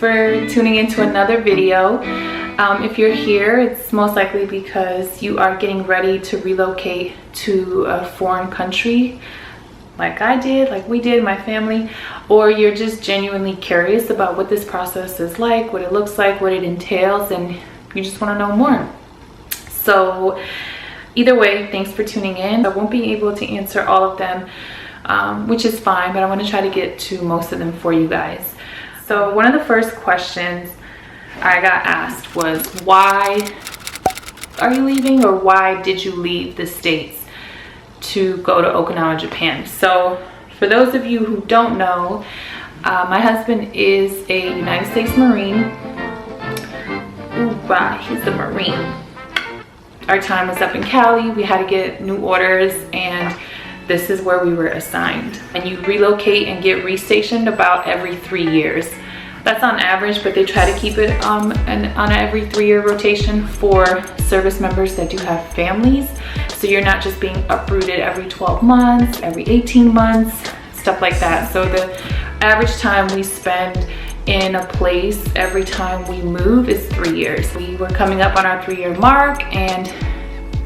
for tuning into another video. If you're here, it's most likely because you are getting ready to relocate to a foreign country like I did, like we did, my family, or you're just genuinely curious about what this process is like, what it looks like, what it entails, and you just want to know more. So either way, thanks for tuning in. I won't be able to answer all of them, which is fine, but I want to try to get to most of them for you guys. So one of the first questions I got asked was, why are you leaving, or why did you leave the States to go to Okinawa, Japan? So for those of you who don't know, my husband is a United States Marine. Ooh, wow, he's a Marine. Our time was up in Cali. We had to get new orders, and this is where we were assigned. And you relocate and get restationed about every 3 years. That's on average, but they try to keep it on an every 3-year rotation for service members that do have families. So you're not just being uprooted every 12 months, every 18 months, stuff like that. So the average time we spend in a place every time we move is 3 years. We were coming up on our 3-year mark, and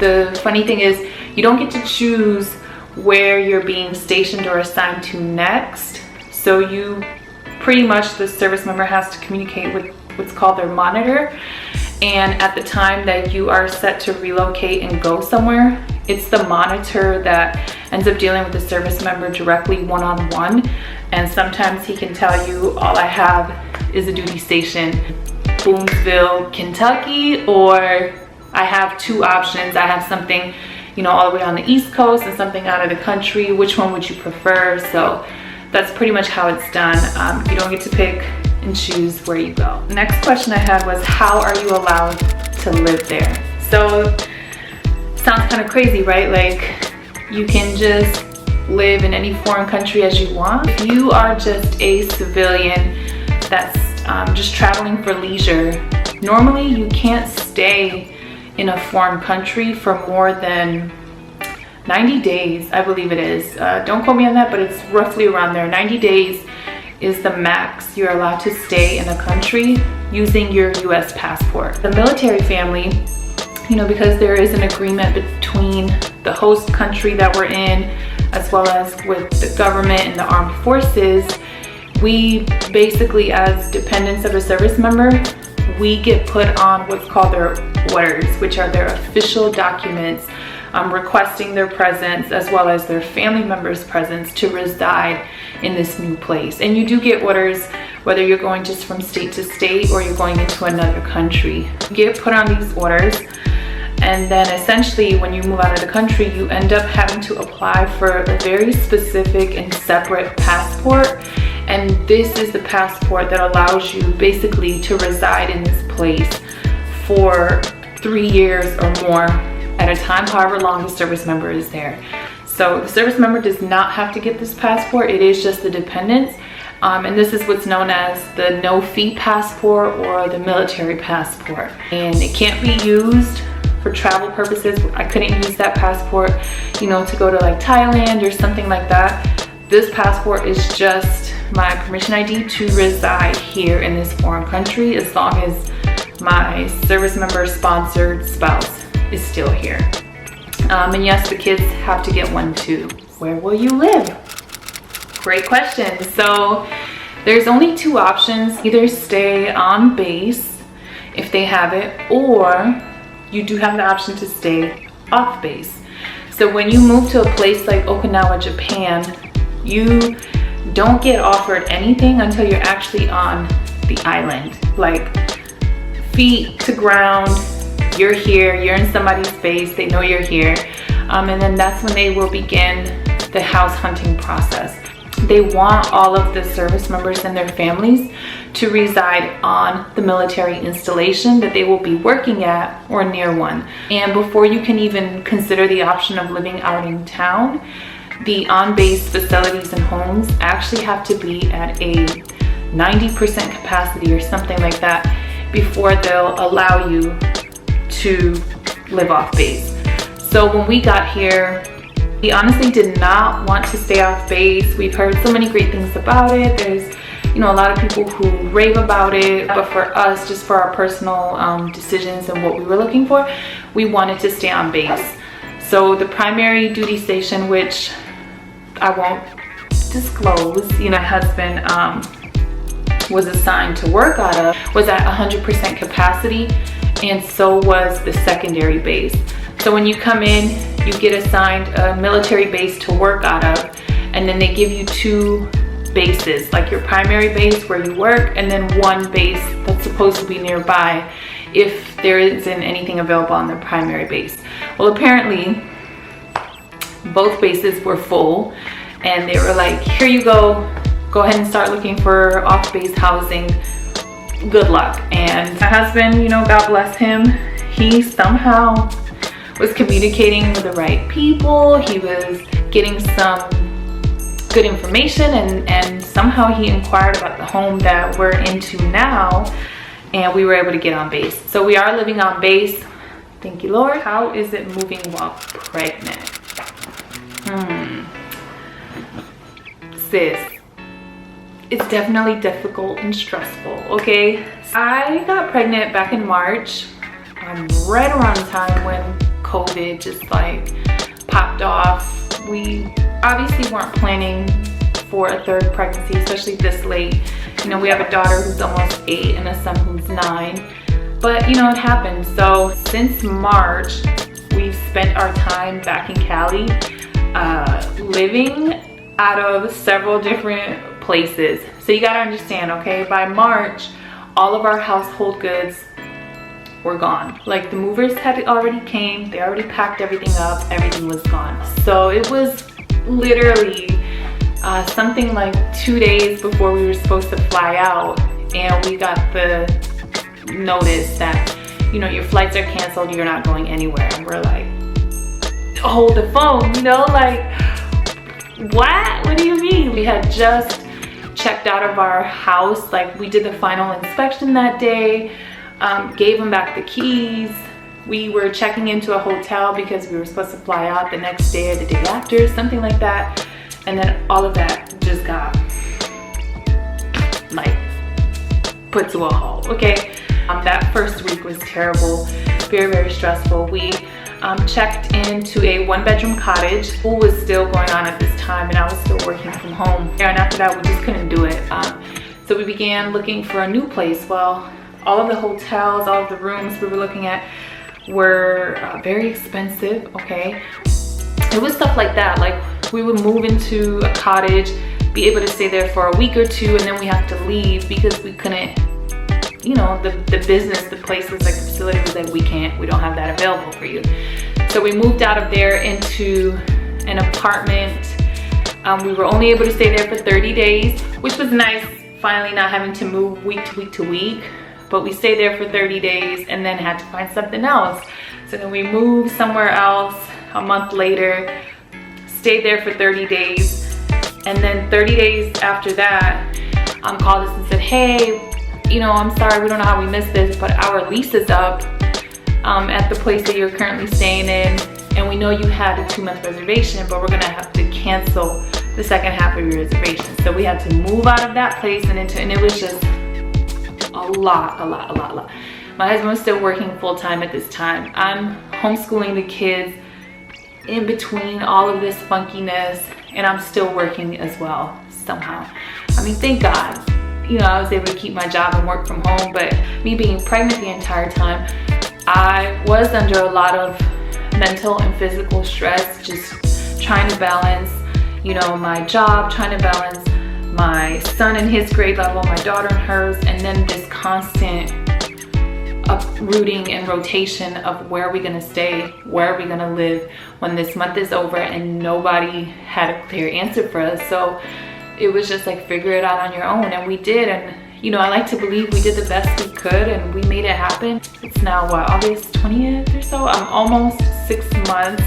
the funny thing is you don't get to choose where you're being stationed or assigned to next. So you pretty much, the service member has to communicate with what's called their monitor, and at the time that you are set to relocate and go somewhere, it's the monitor that ends up dealing with the service member directly one-on-one. And sometimes he can tell you, all I have is a duty station, Boonsville, Kentucky, or I have 2 options. I have something, you know, all the way on the East Coast and something out of the country. Which one would you prefer? So that's pretty much how it's done. You don't get to pick and choose where you go. The next question I had was, how are you allowed to live there? So sounds kind of crazy, right? Like, you can just live in any foreign country as you want. If you are just a civilian that's just traveling for leisure, normally you can't stay in a foreign country for more than 90 days, I believe it is. Don't quote me on that, but it's roughly around there. 90 days is the max you're allowed to stay in a country using your US passport. The military family, you know, because there is an agreement between the host country that we're in, as well as with the government and the armed forces, we basically, as dependents of a service member, we get put on what's called their orders, which are their official documents requesting their presence, as well as their family members' presence, to reside in this new place. And you do get orders whether you're going just from state to state or you're going into another country. You get put on these orders, and then essentially when you move out of the country, you end up having to apply for a very specific and separate passport. And this is the passport that allows you basically to reside in this place for 3 years or more at a time, however long the service member is there. So the service member does not have to get this passport. It is just the dependents. And this is what's known as the no-fee passport or the military passport. And it can't be used for travel purposes. I couldn't use that passport, you know, to go to like Thailand or something like that. This passport is just my permission ID to reside here in this foreign country, as long as my service member sponsored spouse is still here. And yes, the kids have to get one too. Where will you live? Great question. So there's only 2 options. Either stay on base if they have it, or you do have the option to stay off base. So when you move to a place like Okinawa, Japan, you don't get offered anything until you're actually on the island. Like, feet to ground, you're here, you're in somebody's space, they know you're here. And then that's when they will begin the house hunting process. They want all of the service members and their families to reside on the military installation that they will be working at or near one. And before you can even consider the option of living out in town, the on-base facilities and homes actually have to be at a 90% capacity or something like that before they'll allow you to live off base. So when we got here, we honestly did not want to stay off base. We've heard so many great things about it. There's you know, a lot of people who rave about it, but for us, just for our personal decisions and what we were looking for, we wanted to stay on base. So the primary duty station, which I won't disclose, you know, my husband was assigned to work out of, was at 100% capacity, and so was the secondary base. So when you come in, you get assigned a military base to work out of, and then they give you 2 bases, like your primary base where you work, and then 1 base that's supposed to be nearby if there isn't anything available on the primary base. Well, apparently both bases were full, and they were like, here you go ahead and start looking for off-base housing, good luck. And my husband, you know, God bless him, he somehow was communicating with the right people. He was getting some good information, and somehow he inquired about the home that we're into now, and we were able to get on base. So we are living on base, thank you Lord. How is it moving while pregnant? Sis, it's definitely difficult and stressful, okay? I got pregnant back in March, right around the time when COVID just like popped off. We obviously weren't planning for a 3rd pregnancy, especially this late. You know, we have a daughter who's almost 8 and a son who's 9, but you know, it happened. So since March, we've spent our time back in Cali, living out of several different places. So you gotta understand, okay, by March, all of our household goods were gone. Like the movers had already came, they already packed everything up, everything was gone. So it was literally something like 2 days before we were supposed to fly out, and we got the notice that, you know, your flights are canceled, you're not going anywhere. And we're like, hold the phone, you know, like, what do you mean? We had just checked out of our house, like we did the final inspection that day, gave them back the keys. We were checking into a hotel because we were supposed to fly out the next day or the day after, something like that. And then all of that just got like put to a halt, okay? That first week was terrible, very, very stressful. We checked into a 1-bedroom cottage. School was still going on at this time, and I was still working from home. And after that, we just couldn't do it. So we began looking for a new place. Well, all of the hotels, all of the rooms we were looking at were very expensive, okay? It was stuff like that. Like we would move into a cottage, be able to stay there for a week or 2, and then we have to leave because we couldn't, you know, the business, the places, like the facility was like, we don't have that available for you. So we moved out of there into an apartment. We were only able to stay there for 30 days, which was nice, finally not having to move week to week to week. But we stayed there for 30 days and then had to find something else. So then we moved somewhere else a month later, stayed there for 30 days. And then 30 days after that, called us and said, hey, you know, I'm sorry, we don't know how we missed this, but our lease is up at the place that you're currently staying in. And we know you had a 2-month reservation, but we're gonna have to cancel the second half of your reservation. So we had to move out of that place and it was just a lot. My husband was still working full-time at this time. I'm homeschooling the kids in between all of this funkiness, and I'm still working as well somehow. I mean, thank God, you know, I was able to keep my job and work from home, but me being pregnant the entire time, I was under a lot of mental and physical stress, just trying to balance, you know, my job, trying to balance my son and his grade level, my daughter and hers, and then this constant uprooting and rotation of where are we gonna stay, where are we gonna live when this month is over, and nobody had a clear answer for us. So it was just like, figure it out on your own, and we did. And you know, I like to believe we did the best we could and we made it happen. It's now what, August 20th or so? I'm almost 6 months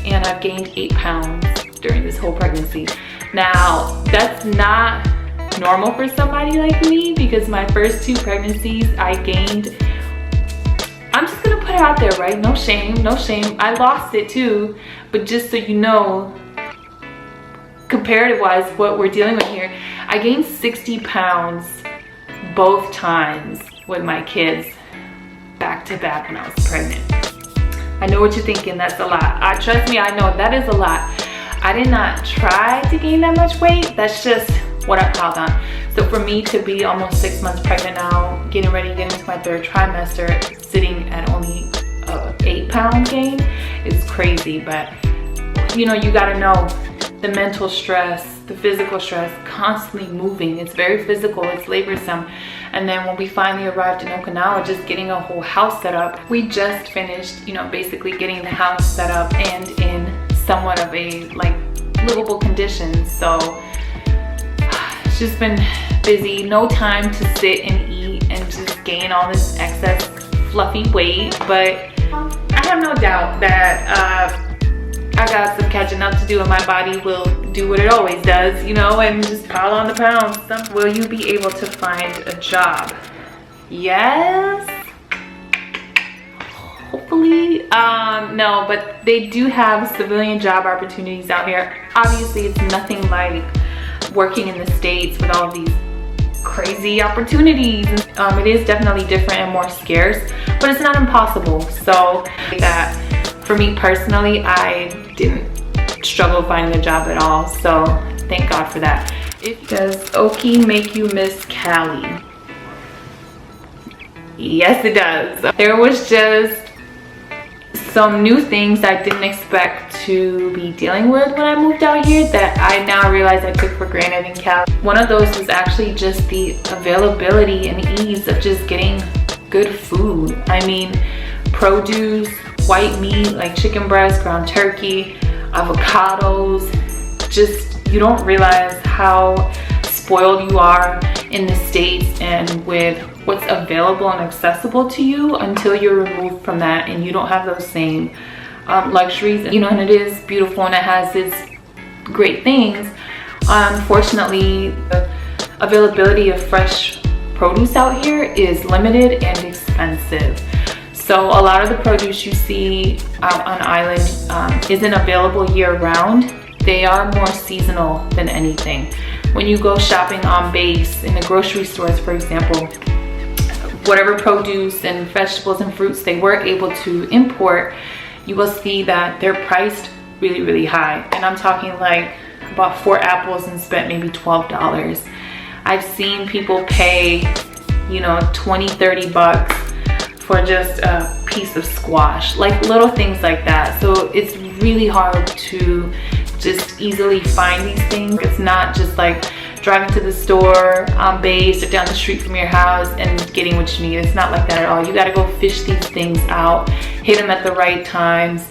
and I've gained 8 pounds during this whole pregnancy. Now, that's not normal for somebody like me, because my first 2 pregnancies I gained, I'm just gonna put it out there, right? No shame, no shame. I lost it too, but just so you know, comparative wise, what we're dealing with here, I gained 60 pounds both times with my kids back to back when I was pregnant. I know what you're thinking, that's a lot. Trust me, I know that is a lot. I did not try to gain that much weight. That's just what I piled on. So for me to be almost 6 months pregnant now, getting ready to get into my 3rd trimester, sitting at only 8-pound gain is crazy. But you know, you gotta know the mental stress, the physical stress, constantly moving. It's very physical, it's laborsome. And then when we finally arrived in Okinawa, just getting a whole house set up, we just finished, you know, basically getting the house set up and in somewhat of a like livable conditions. So it's just been busy, no time to sit and eat and just gain all this excess fluffy weight. But I have no doubt that I got some catching up to do, and my body will do what it always does, you know, and just pile on the pounds. Will you be able to find a job? Yes. Hopefully. No, but they do have civilian job opportunities out here. Obviously, it's nothing like working in the States with all of these crazy opportunities. It is definitely different and more scarce, but it's not impossible. So that for me personally, I didn't struggle finding a job at all, so thank God for that. Does Oki make you miss Cali? Yes, it does. There was just some new things I didn't expect to be dealing with when I moved out here that I now realize I took for granted in Cali. One of those was actually just the availability and ease of just getting good food. I mean, produce, white meat like chicken breast, ground turkey, avocados. Just, you don't realize how spoiled you are in the States and with what's available and accessible to you until you're removed from that and you don't have those same luxuries, you know. And it is beautiful and it has its great things. Unfortunately, the availability of fresh produce out here is limited and expensive. So a lot of the produce you see out on island isn't available year-round. They are more seasonal than anything. When you go shopping on base in the grocery stores, for example, whatever produce and vegetables and fruits they were able to import, you will see that they're priced really, really high. And I'm talking like bought 4 apples and spent maybe $12. I've seen people pay, you know, 20, 30 bucks for just a piece of squash, like little things like that. So it's really hard to just easily find these things. It's not just like driving to the store on base or down the street from your house and getting what you need. It's not like that at all. You gotta go fish these things out, hit them at the right times,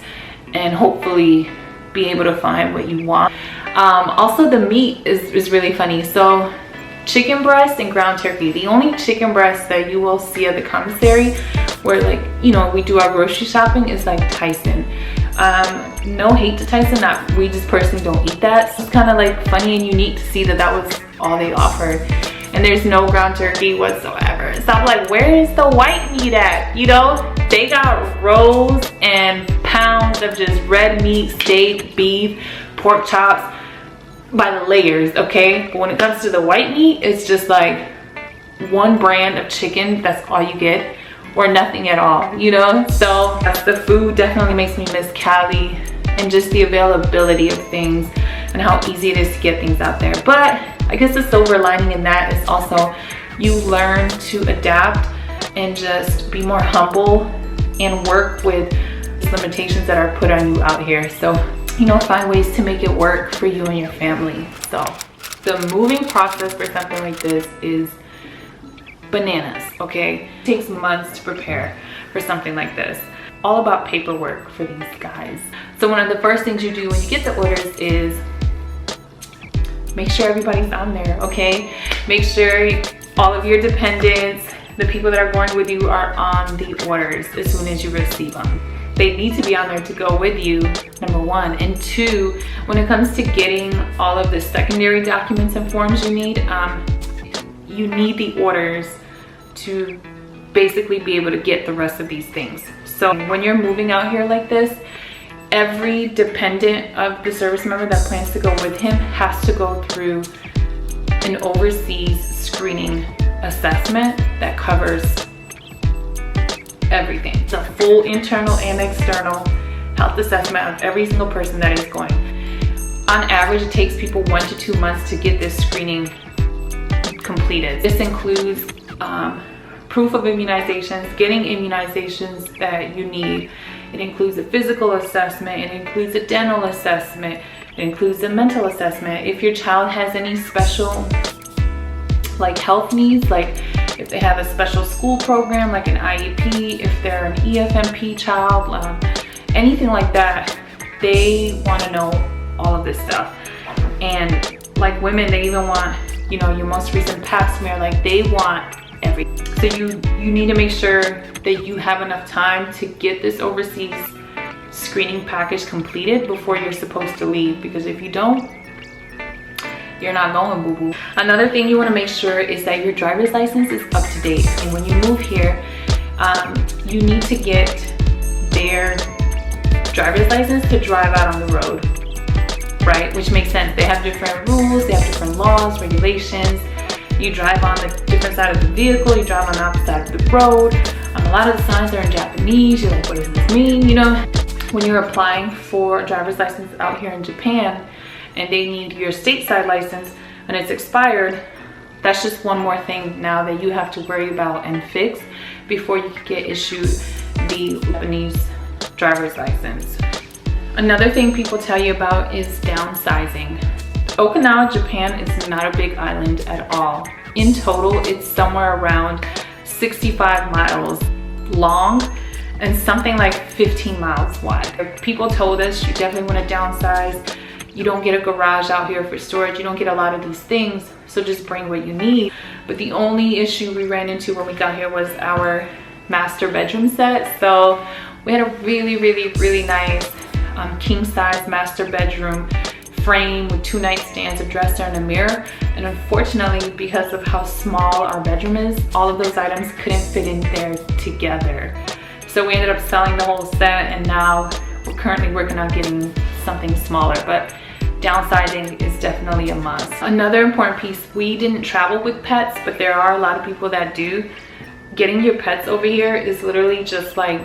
and hopefully be able to find what you want. Also, the meat is really funny. So chicken breast and ground turkey, the only chicken breast that you will see at the commissary where, like, you know, we do our grocery shopping is like Tyson. No hate to Tyson, we just personally don't eat that. So it's kind of like funny and unique to see that that was all they offered. And there's no ground turkey whatsoever. So I'm like, where is the white meat at? You know, they got rows and pounds of just red meat, steak, beef, pork chops by the layers, okay? But when it comes to the white meat, it's just like one brand of chicken, that's all you get, or nothing at all, you know? So the food definitely makes me miss Cali, and just the availability of things and how easy it is to get things out there. But I guess the silver lining in that is also you learn to adapt and just be more humble and work with limitations that are put on you out here. So, you know, find ways to make it work for you and your family. So the moving process for something like this is bananas, okay? It takes months to prepare for something like this. All about paperwork for these guys. So one of the first things you do when you get the orders is make sure everybody's on there, okay? Make sure all of your dependents, the people that are going with you, are on the orders as soon as you receive them. They need to be on there to go with you, number one. And two, when it comes to getting all of the secondary documents and forms you need the orders to basically be able to get the rest of these things. So when you're moving out here like this, every dependent of the service member that plans to go with him has to go through an overseas screening assessment that covers everything. It's a full internal and external health assessment of every single person that is going. On average, it takes people 1 to 2 months to get this screening completed. This includes proof of immunizations, getting immunizations that you need. It includes a physical assessment, it includes a dental assessment, it includes a mental assessment. If your child has any special like health needs, like if they have a special school program like an IEP, if they're an EFMP child, anything like that, they want to know all of this stuff. And like women, they even want, you know, your most recent pap smear, like they want everything. So you need to make sure that you have enough time to get this overseas screening package completed before you're supposed to leave, because if you don't, you're not going, boo-boo. Another thing you want to make sure is that your driver's license is up to date. And when you move here, you need to get their driver's license to drive out on the road, right? Which makes sense. They have different rules, they have different laws, regulations. You drive on the different side of the vehicle, you drive on the opposite side of the road. A lot of the signs are in Japanese. You're like, what does this mean? You know, when you're applying for a driver's license out here in Japan and they need your stateside license and it's expired, that's just one more thing now that you have to worry about and fix before you can get issued the Japanese driver's license. Another thing people tell you about is downsizing. Okinawa, Japan is not a big island at all. In total, it's somewhere around 65 miles long and something like 15 miles wide. People told us you definitely want to downsize. You don't get a garage out here for storage. You don't get a lot of these things, so just bring what you need. But the only issue we ran into when we got here was our master bedroom set. So we had a really nice king size master bedroom frame with 2 nightstands, a dresser, and a mirror. And unfortunately, because of how small our bedroom is, all of those items couldn't fit in there together. So we ended up selling the whole set, and now we're currently working on getting something smaller, but downsizing is definitely a must. Another important piece, we didn't travel with pets, but there are a lot of people that do. Getting your pets over here is literally just like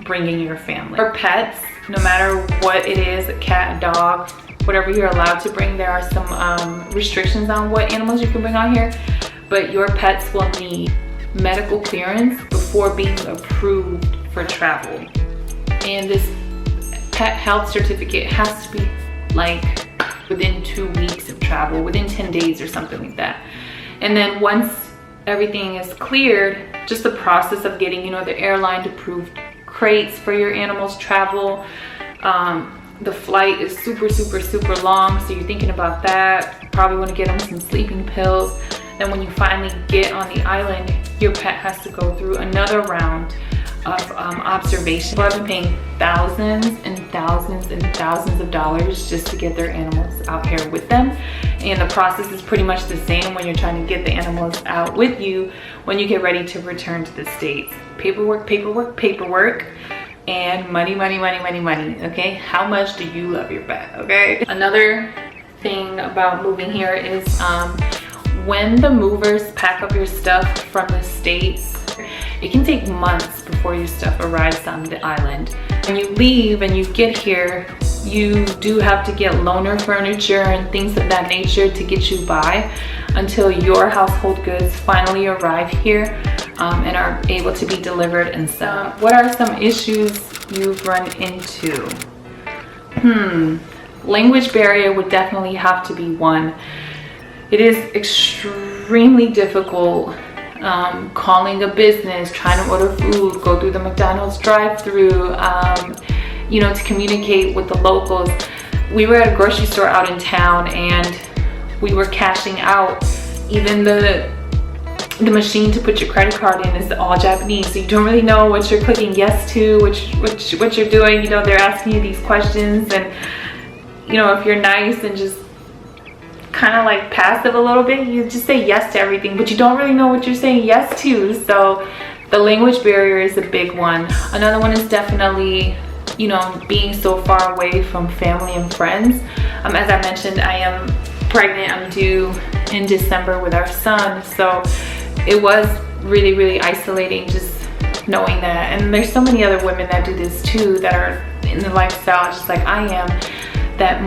bringing your family. For pets, no matter what it is, a cat, a dog, whatever you're allowed to bring, there are some restrictions on what animals you can bring on here, but your pets will need medical clearance before being approved for travel. And this pet health certificate has to be like within 2 weeks of travel, within 10 days or something like that. And then once everything is cleared, just the process of getting, you know, the airline approved crates for your animals travel. The flight is super long, so you're thinking about that. Probably want to get them some sleeping pills. Then when you finally get on the island, your pet has to go through another round of observation. People have been paying thousands and thousands of dollars just to get their animals out here with them. And the process is pretty much the same when you're trying to get the animals out with you when you get ready to return to the States. Paperwork, and money, okay? How much do you love your pet, okay? Another thing about moving here is when the movers pack up your stuff from the States, it can take months before your stuff arrives on the island. When you leave and you get here, you do have to get loaner furniture and things of that nature to get you by until your household goods finally arrive here and are able to be delivered and sent. What are some issues you've run into? Language barrier would definitely have to be one. It is extremely difficult calling a business, trying to order food, go through the McDonald's drive-through, you know, to communicate with the locals. We were at a grocery store out in town and we were cashing out. Even the machine to put your credit card in is all Japanese, so you don't really know what you're clicking yes to, what you're doing. You know, they're asking you these questions, and you know, if you're nice and just kind of like passive a little bit, you just say yes to everything, but you don't really know what you're saying yes to. So the language barrier is a big one. Another one is definitely, you know, being so far away from family and friends. As I mentioned, I am pregnant. I'm due in December with our son. So it was really, really isolating just knowing that. And there's so many other women that do this too, that are in the lifestyle just like I am, that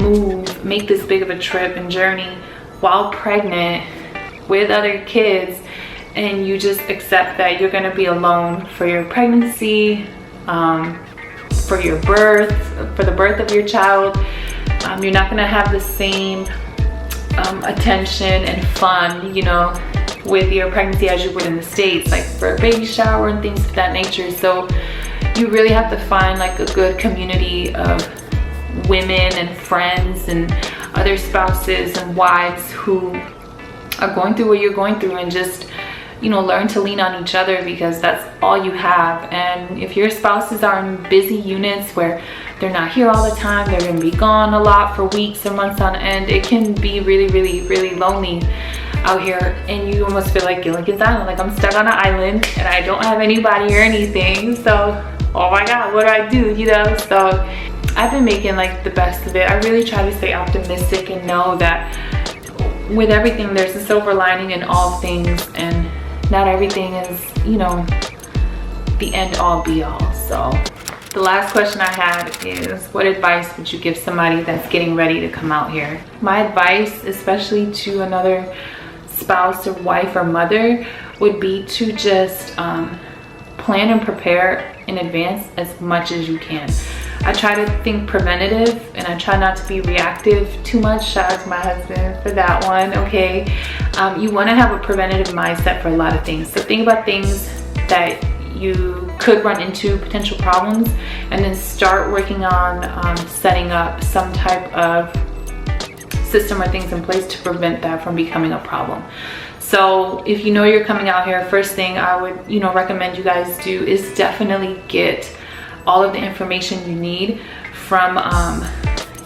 make this big of a trip and journey while pregnant with other kids, and you just accept that you're going to be alone for your pregnancy, for your birth, for the birth of your child. You're not going to have the same attention and fun, you know, with your pregnancy as you would in the States, like for a baby shower and things of that nature. So you really have to find like a good community of women and friends and other spouses and wives who are going through what you're going through, and just, you know, learn to lean on each other, because that's all you have. And if your spouses are in busy units where they're not here all the time, they're going to be gone a lot for weeks or months on end, it can be really, really, really lonely out here, and you almost feel like Gilligan's Island, like I'm stuck on an island and I don't have anybody or anything. So, oh my God, what do I do, you know? So I've been making like the best of it. I really try to stay optimistic and know that with everything there's a silver lining in all things, and not everything is, you know, the end all be all. So the last question I had is, what advice would you give somebody that's getting ready to come out here? My advice, especially to another spouse or wife or mother, would be to just plan and prepare in advance as much as you can. I try to think preventative, and I try not to be reactive too much. Shout out to my husband for that one, okay? You want to have a preventative mindset for a lot of things. So think about things that you could run into, potential problems, and then start working on setting up some type of system or things in place to prevent that from becoming a problem. So if you know you're coming out here, first thing I would, you know, recommend you guys do is definitely get all of the information you need from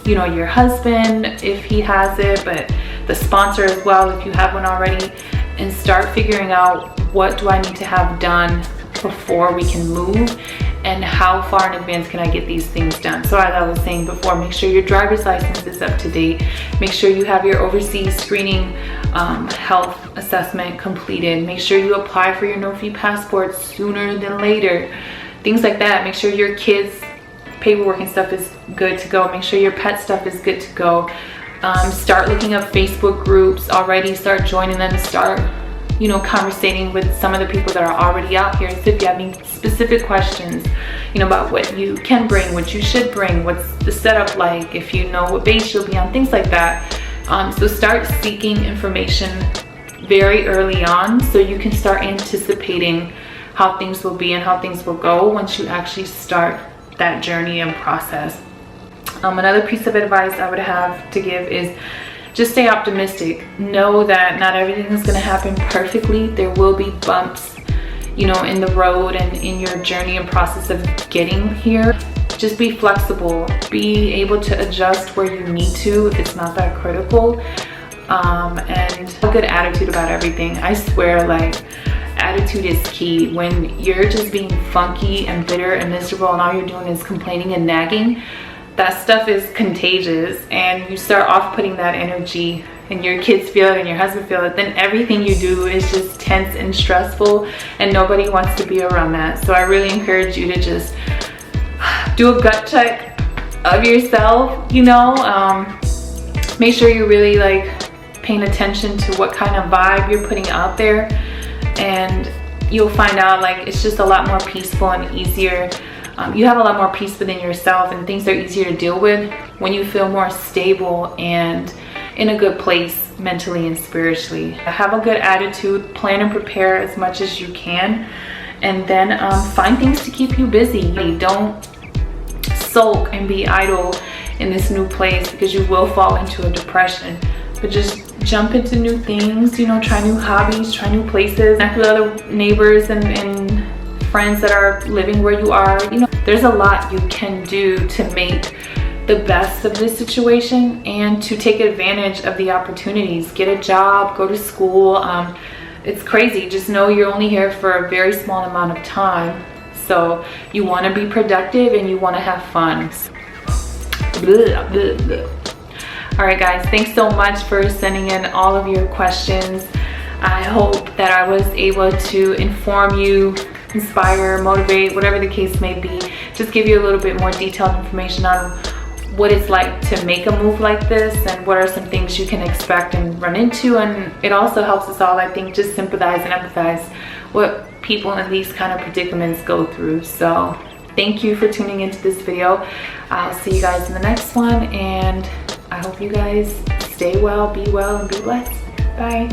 you know, your husband if he has it, but the sponsor as well if you have one already, and start figuring out what do I need to have done before we can move, and how far in advance can I get these things done. So as I was saying before, make sure your driver's license is up to date. Make sure you have your overseas screening health assessment completed. Make sure you apply for your no-fee passport sooner than later. Things like that. Make sure your kids' paperwork and stuff is good to go. Make sure your pet stuff is good to go. Start looking up Facebook groups already. Start joining them. Start, you know, conversating with some of the people that are already out here. So if you have any specific questions, you know, about what you can bring, what you should bring, what's the setup like, if you know what base you'll be on, things like that. So start seeking information very early on, so you can start anticipating how things will be and how things will go once you actually start that journey and process. Another piece of advice I would have to give is just stay optimistic. Know that not everything is going to happen perfectly. There will be bumps, you know, in the road and in your journey and process of getting here. Just be flexible. Be able to adjust where you need to if it's not that critical. And a good attitude about everything. I swear, like, attitude is key. When you're just being funky and bitter and miserable and all you're doing is complaining and nagging, that stuff is contagious, and you start off putting that energy and your kids feel it and your husband feel it, then everything you do is just tense and stressful, and nobody wants to be around that. So I really encourage you to just do a gut check of yourself, you know. Make sure you're really like paying attention to what kind of vibe you're putting out there, and you'll find out like it's just a lot more peaceful and easier. You have a lot more peace within yourself, and things are easier to deal with when you feel more stable and in a good place mentally and spiritually. Have a good attitude, plan and prepare as much as you can, and then find things to keep you busy. Don't sulk and be idle in this new place, because you will fall into a depression. But just jump into new things, you know, try new hobbies, try new places, connect with other neighbors and friends that are living where you are. You know, there's a lot you can do to make the best of this situation and to take advantage of the opportunities. Get a job, go to school. It's crazy. Just know you're only here for a very small amount of time. So you want to be productive and you want to have fun. Blah, blah, blah. All right guys, thanks so much for sending in all of your questions. I hope that I was able to inform you, inspire, motivate, whatever the case may be. Just give you a little bit more detailed information on what it's like to make a move like this and what are some things you can expect and run into. And it also helps us all, I think, just sympathize and empathize what people in these kind of predicaments go through. So thank you for tuning into this video. I'll see you guys in the next one, and I hope you guys stay well, be well, and be blessed. Bye.